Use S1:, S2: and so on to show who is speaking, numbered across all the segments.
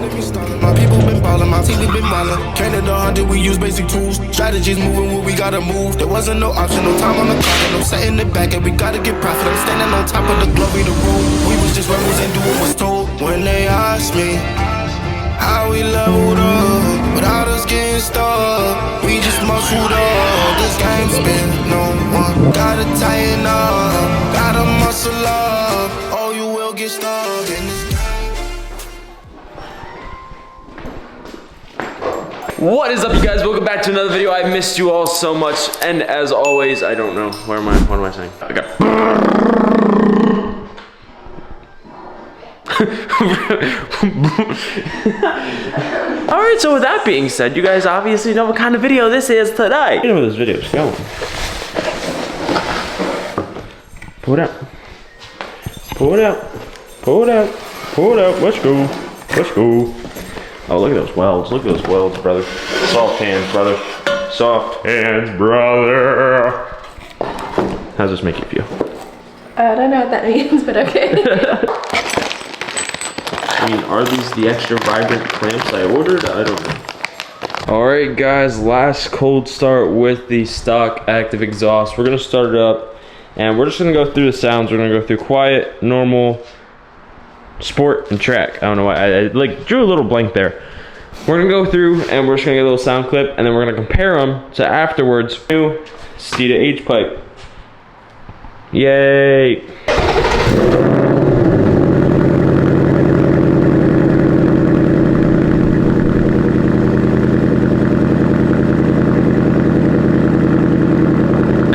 S1: My people been ballin', my team been ballin'. Canada 100, we use basic tools. Strategies moving where we gotta move. There wasn't no option, no time on the clock, and no setting it back, and we gotta get profit. I'm standing on top of the glory, the rule. We was just rebels and do what was told. When they asked me how we leveled up, without us getting stuck, we just muscled up. This game's been no one. Gotta tighten up, gotta muscle up, or you will get stuck in this game.
S2: What is up, you guys? Welcome back to another video. I missed you all so much, and as always, I don't know. Where am I? What am I saying? Okay. Alright, so with that being said, you guys obviously know what kind of video this is today. You know where this video is going. Pull it out. Pull it out. Pull it out. Pull it out. Let's go. Let's go. Oh, look at those welds. Look at those welds, brother. Soft hands, brother. Soft hands, brother. How does this make you feel?
S3: I don't know what that means, but okay.
S2: I mean, are these the extra vibrant clamps I ordered? I don't know. Alright guys, last cold start with the stock active exhaust. We're going to start it up, and we're just going to go through the sounds. We're going to go through quiet, normal, sport, and track. I don't know why, I like drew a little blank there. We're going to go through, and we're just going to get a little sound clip, and then we're going to compare them to afterwards. New Steeda H pipe. Yay!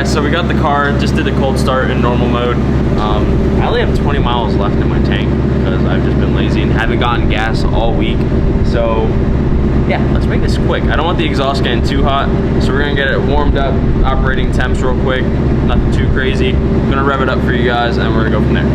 S2: So we got the car, just did the cold start in normal mode. I only have 20 miles left in my tank because I've just been lazy and haven't gotten gas all week. So yeah, let's make this quick. I don't want the exhaust getting too hot, so we're gonna get it warmed up, operating temps real quick, nothing too crazy. I'm gonna rev it up for you guys and we're gonna go from there.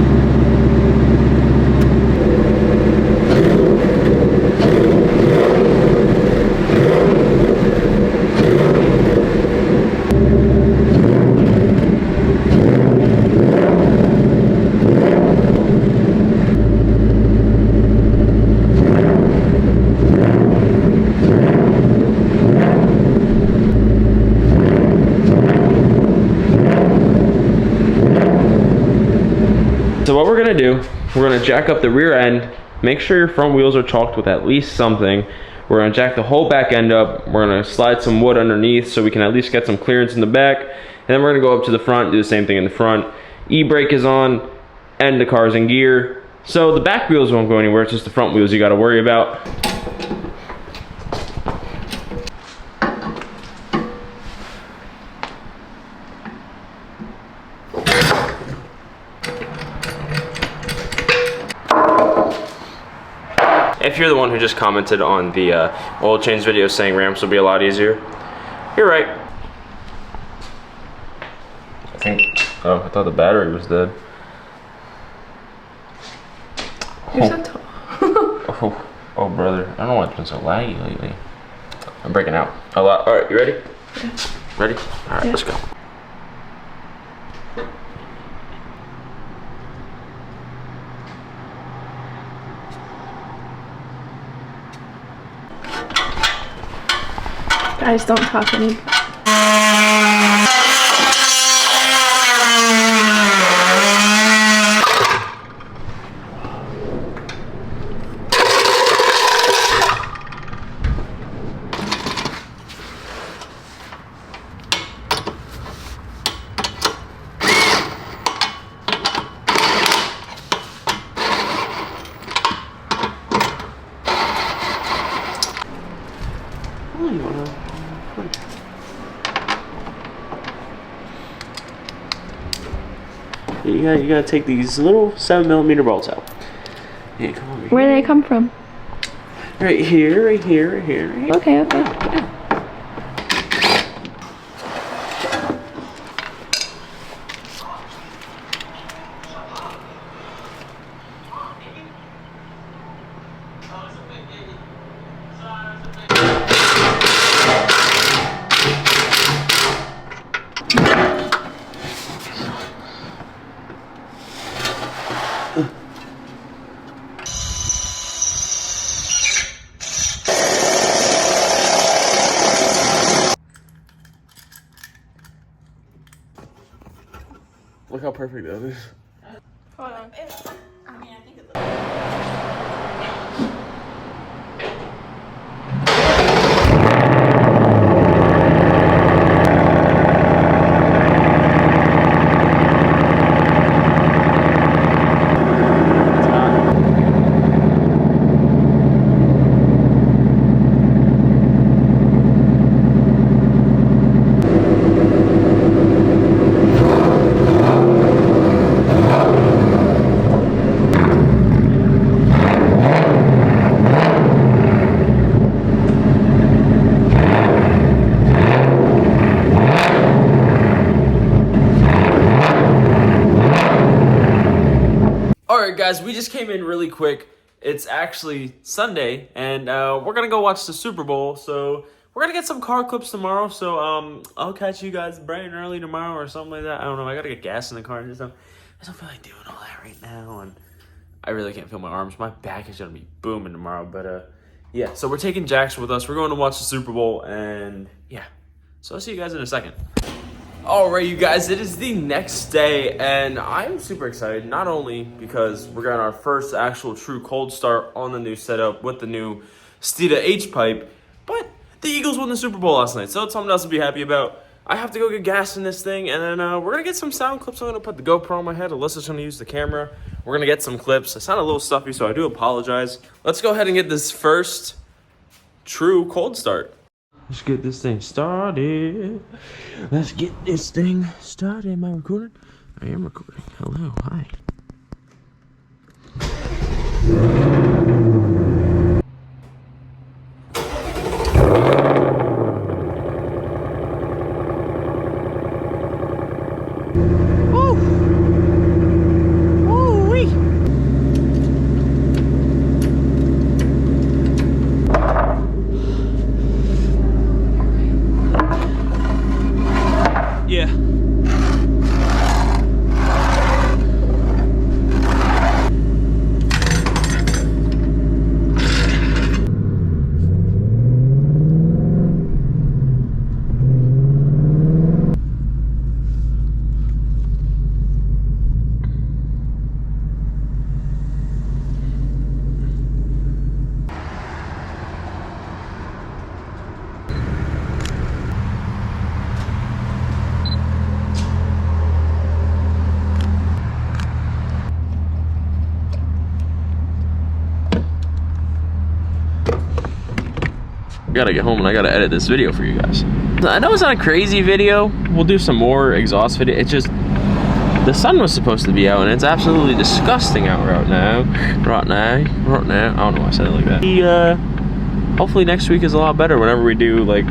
S2: So what we're gonna do, we're gonna jack up the rear end, make sure your front wheels are chalked with at least something. We're gonna jack the whole back end up. We're gonna slide some wood underneath so we can at least get some clearance in the back. And then we're gonna go up to the front, do the same thing in the front. E-brake is on, and the car's in gear. So the back wheels won't go anywhere, it's just the front wheels you gotta worry about. If you're the one who just commented on the oil change video saying ramps will be a lot easier, you're right. I thought the battery was dead.
S3: You're so tall.
S2: oh, brother. I don't know why it's been so laggy lately. I'm breaking out a lot. All right, you ready?
S3: Yeah.
S2: Ready? All right, let's go.
S3: Guys, don't talk anymore.
S2: You gotta take these little 7mm bolts out. Yeah, come over here.
S3: Where do they come from?
S2: Right here, right here, right here, right here.
S3: Okay, okay.
S2: Yeah. Look how perfect that is.
S3: Hold on.
S4: I mean, I think it's
S2: Alright guys, we just came in really quick. It's actually Sunday, and we're gonna go watch the Super Bowl, so we're gonna get some car clips tomorrow, so I'll catch you guys bright and early tomorrow or something like that. I don't know, I gotta get gas in the car and stuff. I don't feel like doing all that right now, and I really can't feel my arms. My back is gonna be booming tomorrow, but yeah, so we're taking Jax with us. We're going to watch the Super Bowl, and yeah, so I'll see you guys in a second. Alright you guys, it is the next day, and I'm super excited, not only because we're getting our first actual true cold start on the new setup with the new Steeda H pipe, but the Eagles won the Super Bowl last night, so it's something else to be happy about. I have to go get gas in this thing, and then we're going to get some sound clips. I'm going to put the GoPro on my head. Alyssa's going to use the camera. We're going to get some clips. I sound a little stuffy, so I do apologize. Let's go ahead and get this first true cold start. Let's get this thing started. Let's get this thing started. Am I recording? I am recording. Hello, hi. Yeah. I gotta get home and I gotta edit this video for you guys. I know it's not a crazy video. We'll do some more exhaust video. It's just the sun was supposed to be out and it's absolutely disgusting out right now. Right now. I don't know why I said it like that. Hopefully next week is a lot better whenever we do, like,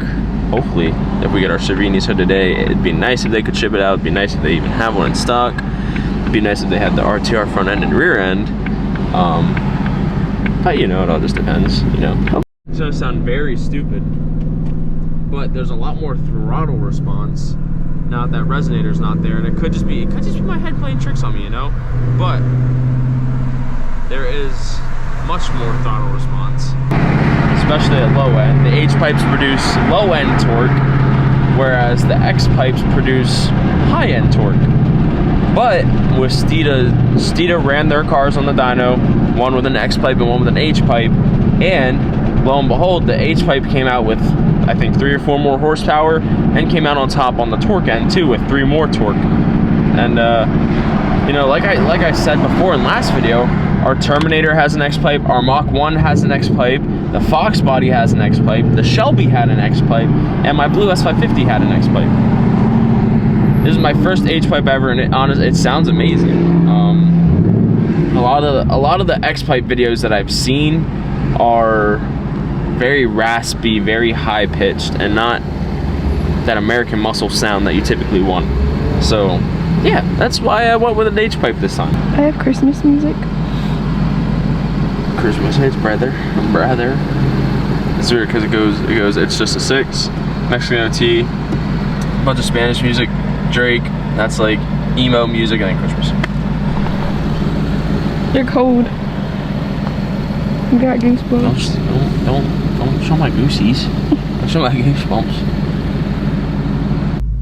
S2: hopefully if we get our Cervinis hood today. It'd be nice if they could ship it out. It'd be nice if they even have one in stock. It'd be nice if they had the RTR front end and rear end. But you know, it all just depends, you know. It's gonna sound very stupid, but there's a lot more throttle response now that Resonator's not there, and it could just be my head playing tricks on me, you know. But there is much more throttle response, especially at low end. The H pipes produce low end torque, whereas the X pipes produce high end torque. But with Steeda ran their cars on the dyno, one with an X pipe and one with an H pipe, and lo and behold, the H pipe came out with, I think, 3 or 4 more horsepower, and came out on top on the torque end too with 3 more torque. And you know, like I said before in last video, our Terminator has an X pipe, our Mach 1 has an X pipe, the Fox body has an X pipe, the Shelby had an X pipe, and my blue S650 had an X pipe. This is my first H pipe ever, and it sounds amazing. A lot of the X pipe videos that I've seen are very raspy, very high pitched, and not that American muscle sound that you typically want. So yeah, that's why I went with an H pipe this time.
S3: I have Christmas music.
S2: Christmas hits, brother. It's weird because it goes. It's just a 6, Mexican OT, a bunch of Spanish music, Drake. That's like emo music, and then Christmas.
S3: You're cold. You got goosebumps.
S2: Don't show my goosies. Don't show my goosebumps.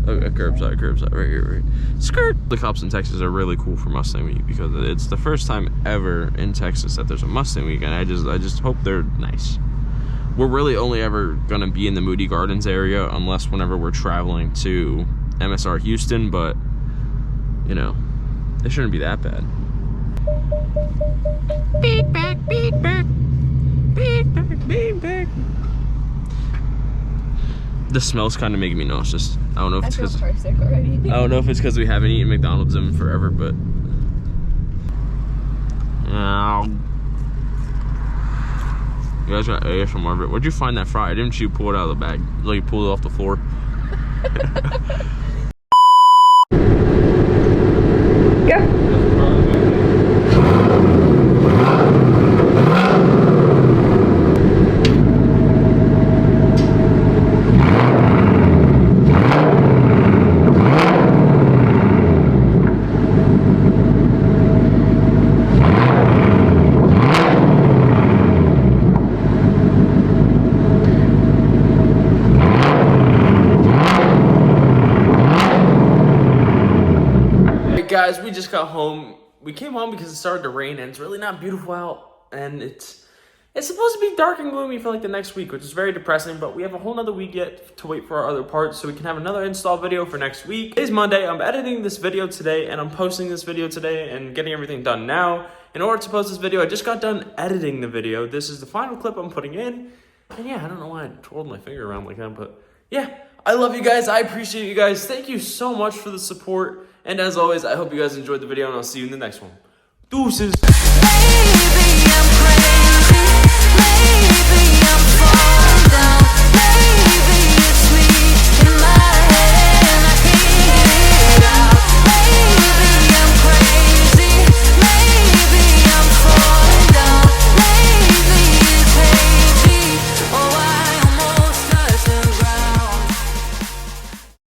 S2: Okay, curbside, right here, right. Skirt. The cops in Texas are really cool for Mustang Week because it's the first time ever in Texas that there's a Mustang Week, and I just hope they're nice. We're really only ever gonna be in the Moody Gardens area unless whenever we're traveling to MSR Houston, but you know, it shouldn't be that bad. Beep back, beep back, beep back, beep back. The smell's kind of making me nauseous. I don't know if it's because I don't know if it's because we haven't eaten McDonald's in forever, but you guys got ASMR of it. Where'd you find that fry? Didn't you pull it out of the bag? Like you pulled it off the floor?
S3: Go.
S2: Guys, we just got home. We came home because it started to rain and it's really not beautiful out, and it's supposed to be dark and gloomy for like the next week, which is very depressing, but we have a whole nother week yet to wait for our other parts so we can have another install video for next week. Today's Monday. I'm editing this video today and I'm posting this video today and getting everything done now. In order to post this video, I just got done editing the video. This is the final clip I'm putting in, and yeah, I don't know why I twirled my finger around like that, but yeah, I love you guys. I appreciate you guys. Thank you so much for the support. And as always, I hope you guys enjoyed the video, and I'll see you in the next one. Deuces.